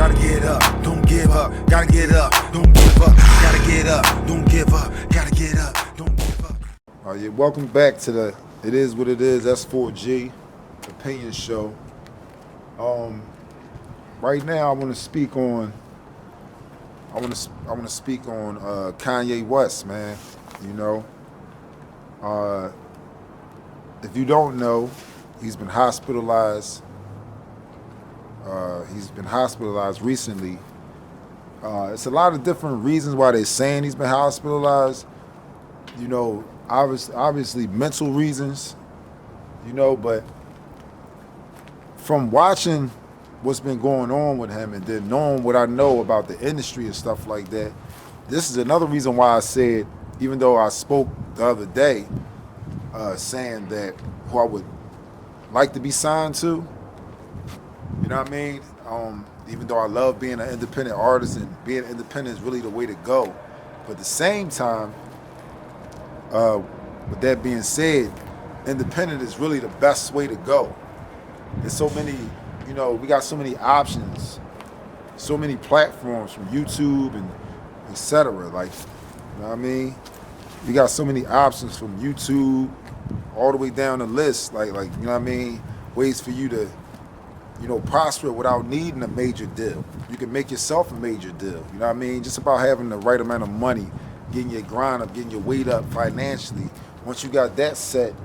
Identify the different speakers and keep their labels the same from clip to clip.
Speaker 1: Gotta get up, don't give up. Gotta get up, don't give up. Gotta get up, don't give up. Gotta get up, don't give up.
Speaker 2: All right, welcome back to the It Is What It Is S4G Opinion Show. Right now I want to speak on Kanye West, man. You know, if you don't know, he's been hospitalized. Recently. It's a lot of different reasons why they're saying he's been hospitalized. You know, obviously mental reasons. You know, but from watching what's been going on with him and then knowing what I know about the industry and stuff like that, this is another reason why I said, even though I spoke the other day saying that who I would like to be signed to, you know what I mean? Even though I love being an independent artist and being independent is really the way to go. But at the same time, with that being said, independent is really the best way to go. There's so many, you know, we got so many options, so many platforms from YouTube and etc. Like, you know what I mean? We got so many options from YouTube all the way down the list. Like, you know what I mean? Ways for you to, you know, prosper without needing a major deal. You can make yourself a major deal. You know what I mean? Just about having the right amount of money, getting your grind up, getting your weight up financially. Once you got that set,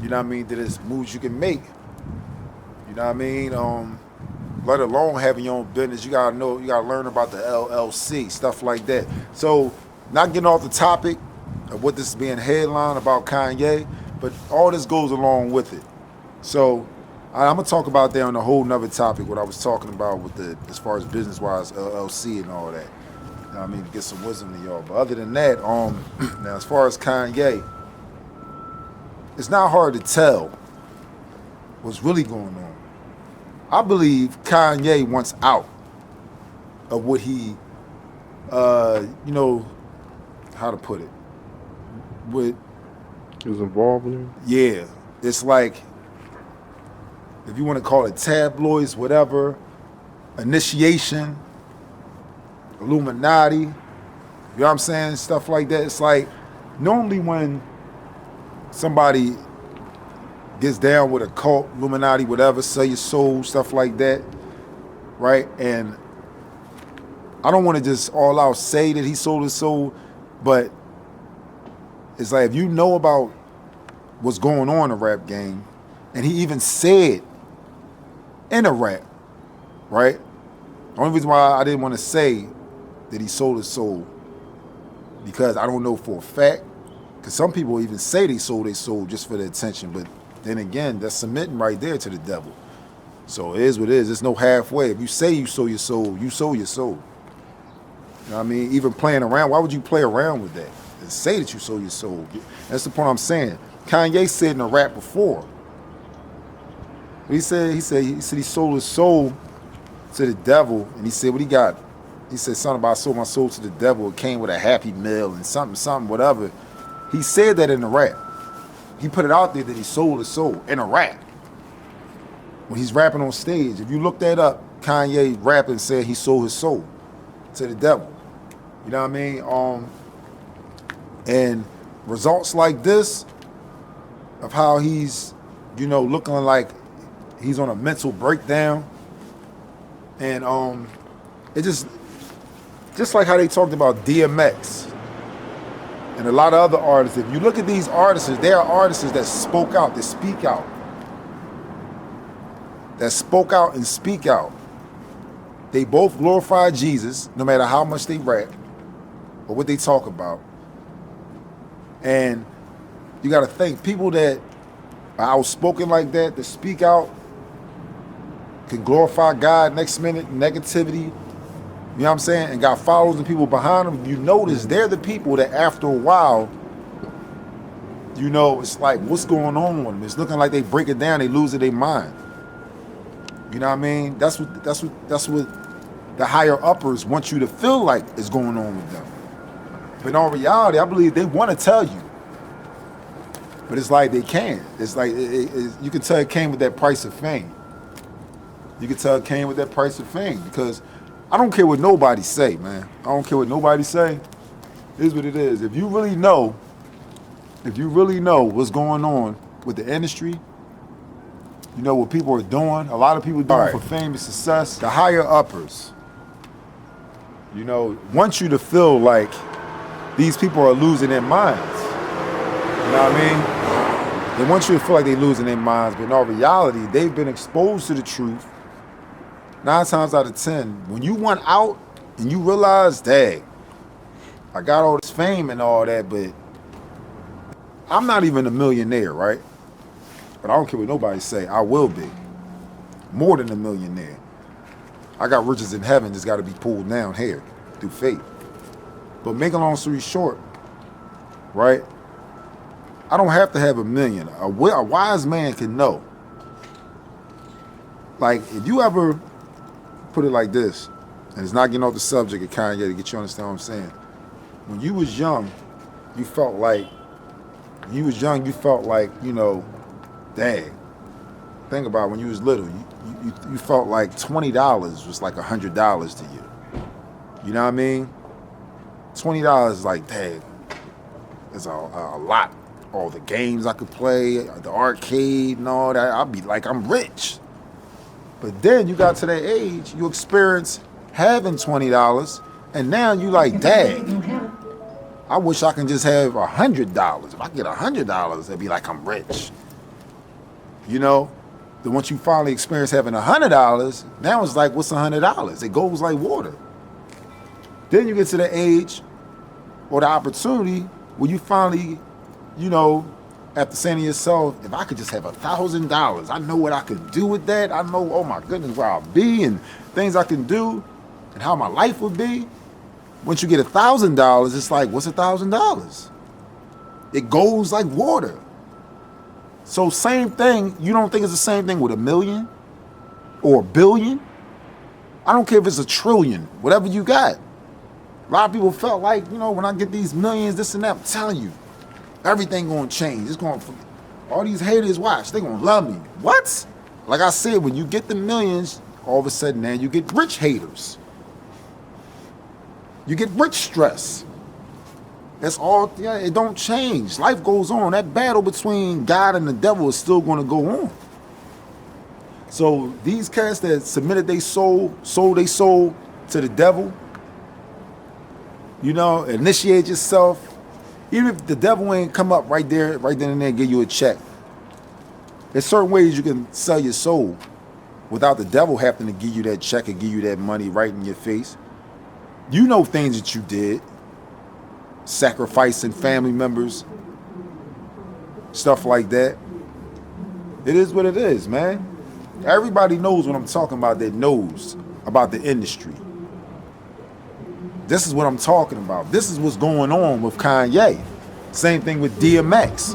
Speaker 2: you know what I mean, there's moves you can make. You know what I mean? Let alone having your own business, you gotta know, you gotta learn about the LLC, stuff like that. So, not getting off the topic of what this is being headlined about Kanye, but all this goes along with it. So, I'm gonna talk about that on a whole nother topic, what I was talking about with the, as far as business-wise, LLC and all that. You know what I mean, to get some wisdom to y'all. But other than that, now as far as Kanye, it's not hard to tell what's really going on. I believe Kanye wants out of what he, you know, how to put it, with
Speaker 3: is involved in it?
Speaker 2: Yeah, it's like, if you want to call it tabloids, whatever, initiation, Illuminati, you know what I'm saying, stuff like that. It's like, normally when somebody gets down with a cult, Illuminati, whatever, sell your soul, stuff like that, right? And I don't want to just all out say that he sold his soul, but it's like, if you know about what's going on in the rap game, and he even said in a rap, right? The only reason why I didn't want to say that he sold his soul, because I don't know for a fact, because some people even say they sold their soul just for the attention, but then again, that's submitting right there to the devil. So it is what it is. There's no halfway. If you say you sold your soul, you sold your soul. You know what I mean? Even playing around, why would you play around with that and say that you sold your soul? That's the point I'm saying. Kanye said in a rap before, he said he sold his soul to the devil, and he said what he got. He said something about I sold my soul to the devil. It came with a happy meal and something, whatever. He said that in the rap. He put it out there that he sold his soul in a rap. When he's rapping on stage, if you look that up, Kanye rapping said he sold his soul to the devil. You know what I mean? And results like this, of how he's, you know, looking like he's on a mental breakdown, and it just like how they talked about DMX and a lot of other artists. If you look at these artists, they are artists that spoke out, that speak out, and speak out. They both glorify Jesus, no matter how much they rap or what they talk about. And you got to think, people that are outspoken like that, that speak out, can glorify God next minute, negativity, you know what I'm saying, and got followers and people behind them, you notice they're the people that after a while, you know, it's like, what's going on with them? It's looking like they break it down, they lose their mind. You know what I mean? That's what the higher uppers want you to feel like is going on with them. But in reality, I believe they want to tell you. But it's like they can't. It's like, you can tell it came with that price of fame. You can tell it came with that price of fame, because I don't care what nobody say, man. I don't care what nobody say. It is what it is. If you really know what's going on with the industry, you know what people are doing, a lot of people doing for fame and success, the higher uppers, you know, want you to feel like these people are losing their minds. You know what I mean? They want you to feel like they're losing their minds, but in all reality, they've been exposed to the truth 9 times out of 10. When you went out and you realize, dang, I got all this fame and all that, but I'm not even a millionaire, right? But I don't care what nobody say, I will be. More than a millionaire. I got riches in heaven that's got to be pulled down here through faith. But make a long story short, right? I don't have to have a million. A wise man can know. Like, if you ever put it like this, and it's not getting off the subject of Kanye to get you to understand what I'm saying. When you was young, you felt like, you know, dang. Think about it, when you was little, you felt like $20 was like $100 to you. You know what I mean? $20 is like, dang, it's a lot. All the games I could play, the arcade and all that, I'd be like, I'm rich. But then you got to that age, you experience having $20, and now you like, dang, I wish I can just have $100. If I get $100, it'd be like I'm rich. You know? Then once you finally experience having $100, now it's like, what's $100? It goes like water. Then you get to the age or the opportunity where you finally, you know, after saying to yourself, if I could just have $1,000, I know what I could do with that. I know, oh my goodness, where I'll be and things I can do and how my life would be. Once you get $1,000, it's like, what's $1,000? It goes like water. So same thing, you don't think it's the same thing with $1 million or $1 billion? I don't care if it's $1 trillion, whatever you got. A lot of people felt like, you know, when I get these millions, this and that, I'm telling you, everything gonna change. It's gonna, all these haters, watch, they gonna love me. What? Like I said, when you get the millions, all of a sudden now you get rich haters. You get rich stress. That's all, yeah, it don't change. Life goes on. That battle between God and the devil is still gonna go on. So these cats that submitted their sold their soul to the devil, you know, initiate yourself. Even if the devil ain't come up right then and there and give you a check. There's certain ways you can sell your soul without the devil having to give you that check and give you that money right in your face. You know things that you did. Sacrificing family members. Stuff like that. It is what it is, man. Everybody knows what I'm talking about that knows about the industry. This is what I'm talking about. This is what's going on with Kanye. Same thing with DMX.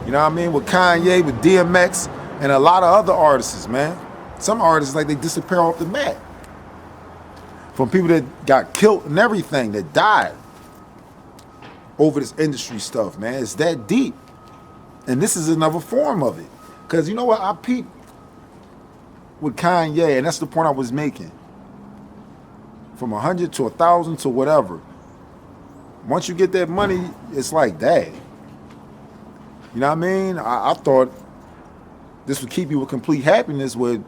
Speaker 2: You know what I mean? With Kanye, with DMX, and a lot of other artists, man. Some artists, like, they disappear off the map. From people that got killed and everything, that died over this industry stuff, man. It's that deep. And this is another form of it. Because you know what? I peeped with Kanye, and that's the point I was making. From 100 to 1,000 to whatever. Once you get that money, it's like, dang. You know what I mean? I thought this would keep you with complete happiness with,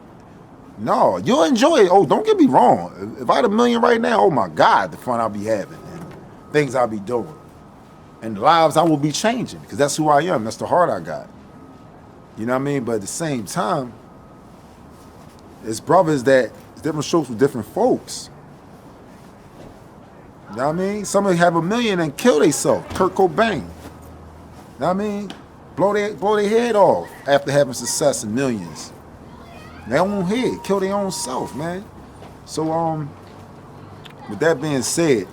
Speaker 2: no, you'll enjoy it. Oh, don't get me wrong. If I had $1 million right now, oh my God, the fun I'll be having and things I'll be doing. And the lives I will be changing because that's who I am. That's the heart I got. You know what I mean? But at the same time, it's brothers that, it's different strokes with different folks. You know what I mean? Somebody have $1 million and kill themselves. Kurt Cobain. You know what I mean? Blow their head off after having success in millions. Their own head, kill their own self, man. So with that being said,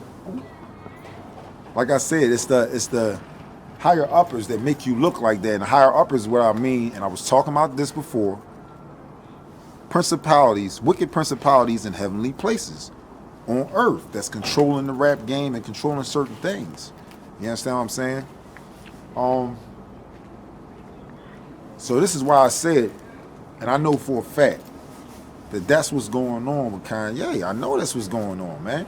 Speaker 2: like I said, it's the higher uppers that make you look like that. And the higher uppers is what I mean, and I was talking about this before. Principalities, wicked principalities in heavenly places on earth that's controlling the rap game and controlling certain things. You understand what I'm saying? So this is why I said, and I know for a fact, that that's what's going on with Kanye. I know that's what's going on, man.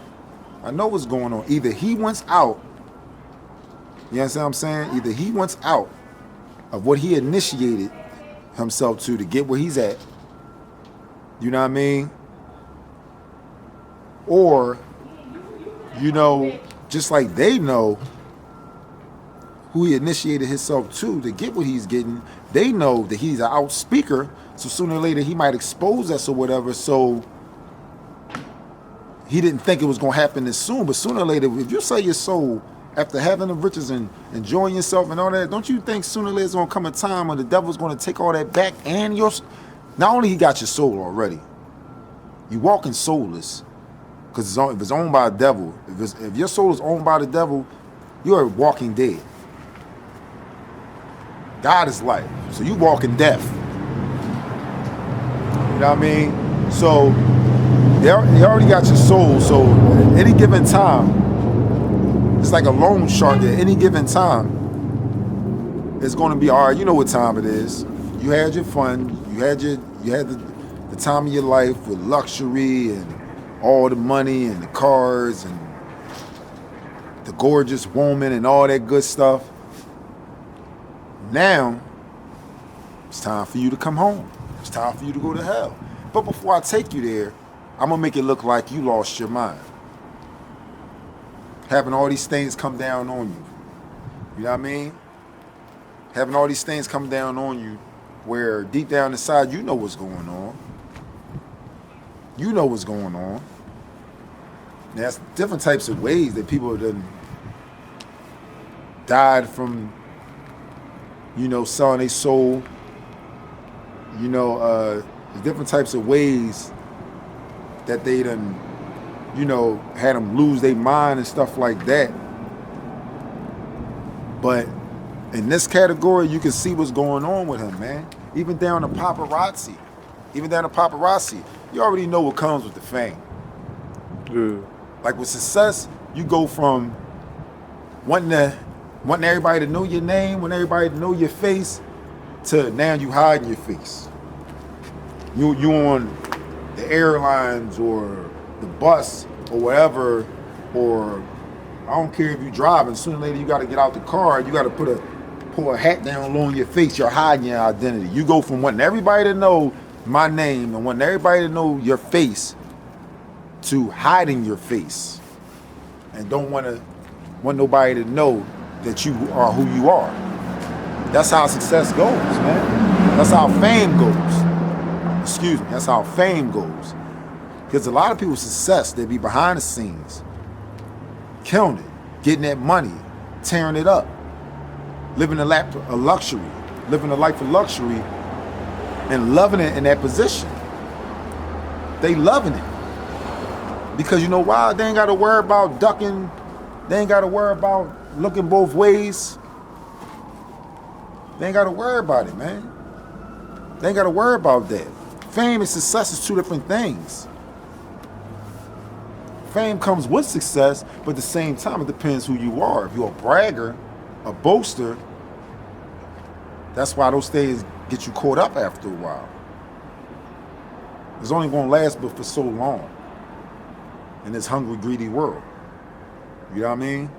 Speaker 2: I know what's going on. Either he wants out, you understand what I'm saying? Either he wants out of what he initiated himself to get where he's at, you know what I mean? Or, you know, just like they know who he initiated himself to get what he's getting, they know that he's an out speaker, so sooner or later he might expose us or whatever, so he didn't think it was going to happen this soon, but sooner or later, if you sell your soul after having the riches and enjoying yourself and all that, don't you think sooner or later it's going to come a time when the devil's going to take all that back and not only he got your soul already, you walking soulless, because if it's owned by the devil, if your soul is owned by the devil, you're walking dead. God is life, so you walking death. You know what I mean? So they already got your soul, so at any given time, it's like a loan shark. At any given time, it's going to be, all right, you know what time it is. You had your fun, you had the time of your life with luxury and all the money and the cars and the gorgeous woman and all that good stuff. Now, it's time for you to come home. It's time for you to go to hell. But before I take you there, I'm going to make it look like you lost your mind. Having all these things come down on you. You know what I mean? Having all these things come down on you where deep down inside you know what's going on. You know what's going on. And there's different types of ways that people have done died from, you know, selling their soul. You know, there's different types of ways that they done, you know, had them lose their mind and stuff like that. But in this category, you can see what's going on with him, man. Even down to paparazzi. You already know what comes with the fame.
Speaker 3: Yeah.
Speaker 2: Like with success, you go from wanting everybody to know your name, wanting everybody to know your face, to now you hiding your face. You on the airlines or the bus or whatever, or I don't care if you're driving, sooner or later you got to get out the car, you got to pull a hat down low on your face, you're hiding your identity. You go from wanting everybody to know my name and wanting everybody to know your face to hiding your face and don't want nobody to know that you are who you are. That's how success goes, man. That's how fame goes. Excuse me, that's how fame goes. Because a lot of people's success, they be behind the scenes, killing it, getting that money, tearing it up, living a life of luxury, and loving it in that position. They loving it. Because you know why? They ain't got to worry about ducking. They ain't got to worry about looking both ways. They ain't got to worry about it, man. They ain't got to worry about that. Fame and success is two different things. Fame comes with success, but at the same time, it depends who you are. If you're a bragger, a boaster, that's why those things get you caught up after a while. It's only going to last but for so long in this hungry, greedy world. You know what I mean?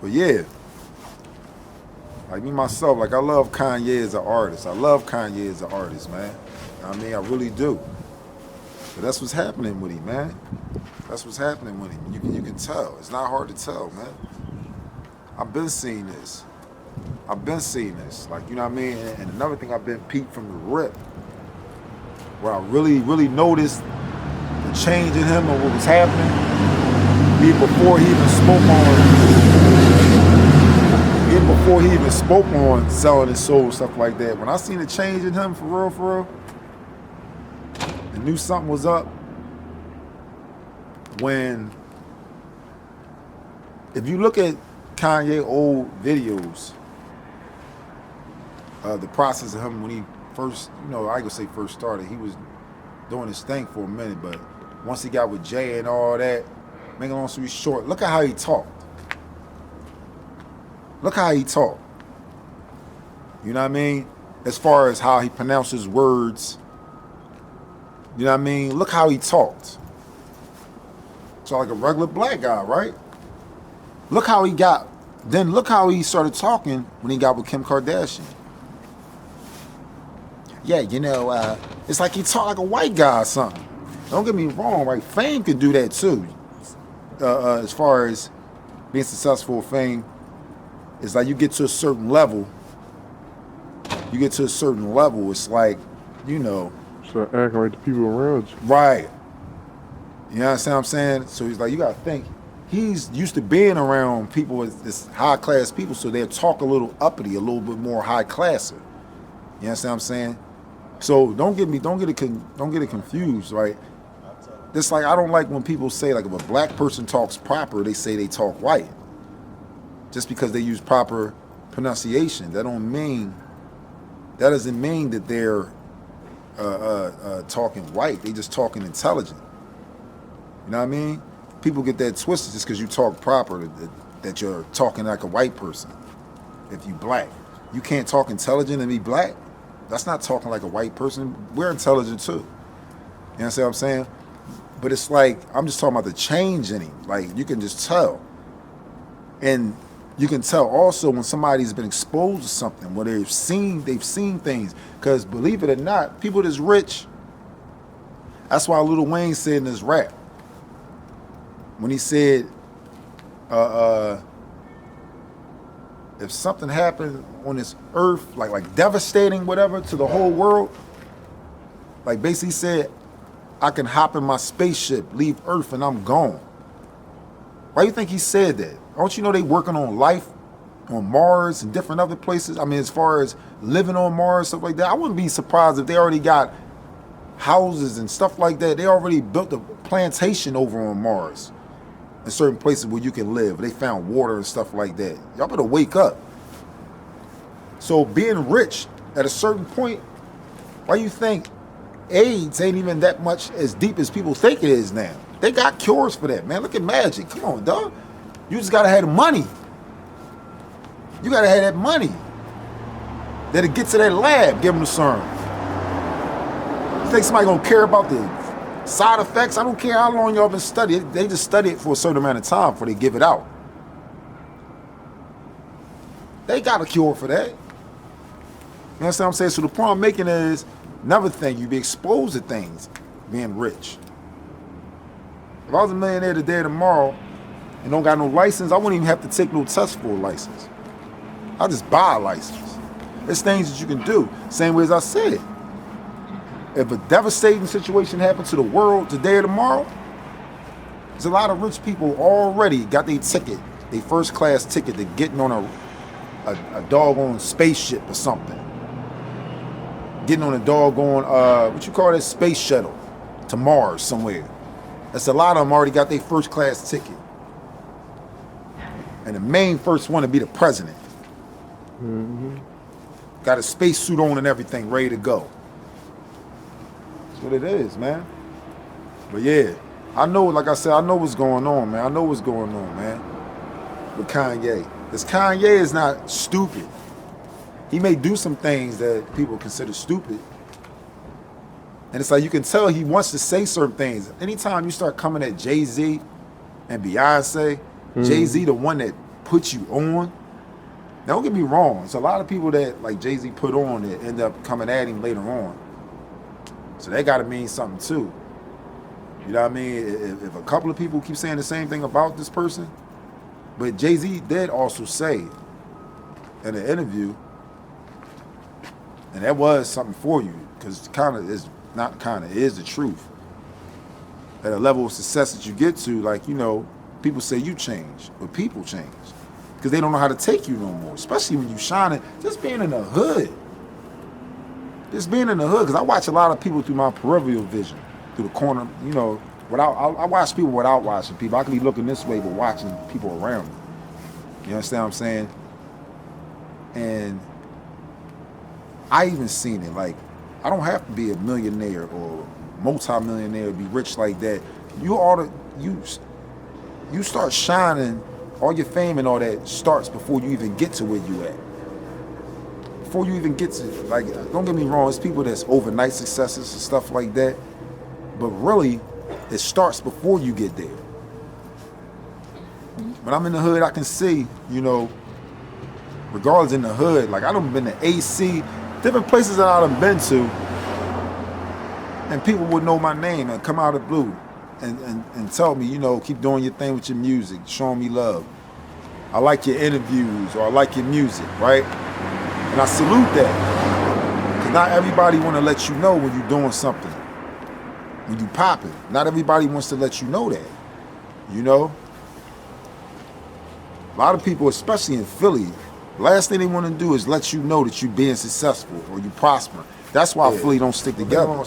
Speaker 2: But yeah. Like me myself, like I love Kanye as an artist. Man. You know what I mean? I really do. But that's what's happening with him, man. That's what's happening with him. You can tell. It's not hard to tell, man. I've been seeing this. Like, you know what I mean? And another thing, I've been peeped from the rip. Where I really, really noticed the change in him and what was happening. Even before he even spoke on selling his soul and stuff like that. When I seen the change in him, for real, I knew something was up. When, if you look at Kanye old videos, the process of him when he first, I ain't gonna say first started, he was doing his thing for a minute, but once he got with Jay and all that, make a long story short, look at how he talked. You know what I mean? as far as how he pronounces words. You know what I mean? Look how he talked. So like a regular black guy, right? Look how he got, then look how he started talking when he got with Kim Kardashian. Yeah, you know, it's like he talked like a white guy or something. Don't get me wrong, right? Fame could do that too. As far as being successful with fame, it's like you get to a certain level. It's like, you know.
Speaker 3: So acting like the people around you.
Speaker 2: Right. You understand what I'm saying? So he's like, you gotta think. He's used to being around people with this high class people, so they'll talk a little uppity, a little bit more high classer. You understand what I'm saying? So don't get it confused, right? It's like I don't like when people say like if a black person talks proper, they say they talk white. Just because they use proper pronunciation, that doesn't mean that they're talking white. They just talking intelligent. You know what I mean? People get that twisted just because you talk proper that you're talking like a white person. If you black, you can't talk intelligent and be black. That's not talking like a white person. We're intelligent too. You know what I'm saying? But it's like I'm just talking about the change in him. Like you can just tell, and you can tell also when somebody's been exposed to something where they've seen things. Because believe it or not, people that's rich. That's why Lil Wayne said in his rap when he said, if something happened on this earth, like devastating whatever to the whole world, like basically said, I can hop in my spaceship, leave Earth, and I'm gone. Why do you think he said that? Don't you know they working on life on Mars and different other places? I mean, as far as living on Mars, stuff like that, I wouldn't be surprised if they already got houses and stuff like that. They already built a plantation over on Mars in certain places where you can live. They found water and stuff like that. Y'all better wake up. So being rich at a certain point, why you think AIDS ain't even that much as deep as people think it is now? They got cures for that, man. Look at Magic. Come on, dog. You just gotta have the money. You gotta have that money. That'll get to that lab, give them the serum. You think somebody gonna care about the side effects? I don't care how long y'all been studying. They just study it for a certain amount of time before they give it out. They got a cure for that. You understand what I'm saying? So the point I'm making is, another thing, you be exposed to things being rich. If I was a millionaire today or tomorrow and don't got no license, I wouldn't even have to take no test for a license. I'll just buy a license. There's things that you can do. Same way as I said. If a devastating situation happened to the world today or tomorrow, there's a lot of rich people already got their ticket, their first class ticket to getting on a doggone spaceship or something. Getting on a doggone, what you call that, space shuttle to Mars somewhere. That's a lot of them already got their first class ticket. And the main first one to be the president.
Speaker 3: Mm-hmm.
Speaker 2: Got a space suit on and everything, ready to go. That's what it is, man. But yeah, I know, like I said, I know what's going on, man. I know what's going on, man. With Kanye. Because Kanye is not stupid. He may do some things that people consider stupid. And it's like you can tell he wants to say certain things. Anytime you start coming at Jay-Z and Beyonce, Jay-Z the one that puts you on. Now, don't get me wrong. It's a lot of people that like Jay-Z put on that end up coming at him later on. So that got to mean something too. You know what I mean? If a couple of people keep saying the same thing about this person, but Jay-Z did also say in an interview, and that was something for you, because is the truth. At a level of success that you get to, like, you know, people say you change, but people change. Because they don't know how to take you no more, especially when you shining, just being in the hood. Just being in the hood, because I watch a lot of people through my peripheral vision, through the corner, you know, I watch people without watching people. I can be looking this way, but watching people around me. You understand what I'm saying? And I even seen it, like, I don't have to be a millionaire or multi-millionaire to be rich like that. You start shining, all your fame and all that starts before you even get to where you at. before you even get to, like, don't get me wrong, it's people that's overnight successes and stuff like that. But really, it starts before you get there. When I'm in the hood, I can see, you know, regardless in the hood, like I done been to AC, different places that I done been to, and people would know my name and come out of the blue and tell me, you know, keep doing your thing with your music, showing me love. I like your interviews, or I like your music, right? And I salute that. Because not everybody want to let you know when you're doing something, when you popping. Not everybody wants to let you know that, you know? A lot of people, especially in Philly, the last thing they want to do is let you know that you're being successful or you prospering. That's why Philly don't stick together.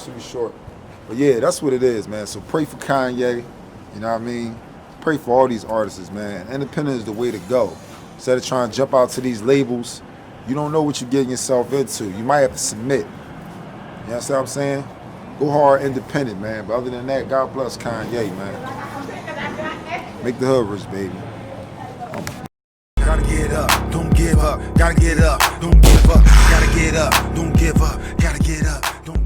Speaker 2: But yeah, that's what it is, man. So pray for Kanye, you know what I mean? Pray for all these artists, man. Independent is the way to go. Instead of trying to jump out to these labels, you don't know what you're getting yourself into. You might have to submit. You understand what I'm saying? Go hard independent, man. But other than that, God bless Kanye, man. Make the hood rich, baby.
Speaker 1: Gotta get up, don't give up. Gotta get up, don't give up. Gotta get up, don't give up. Gotta get up, don't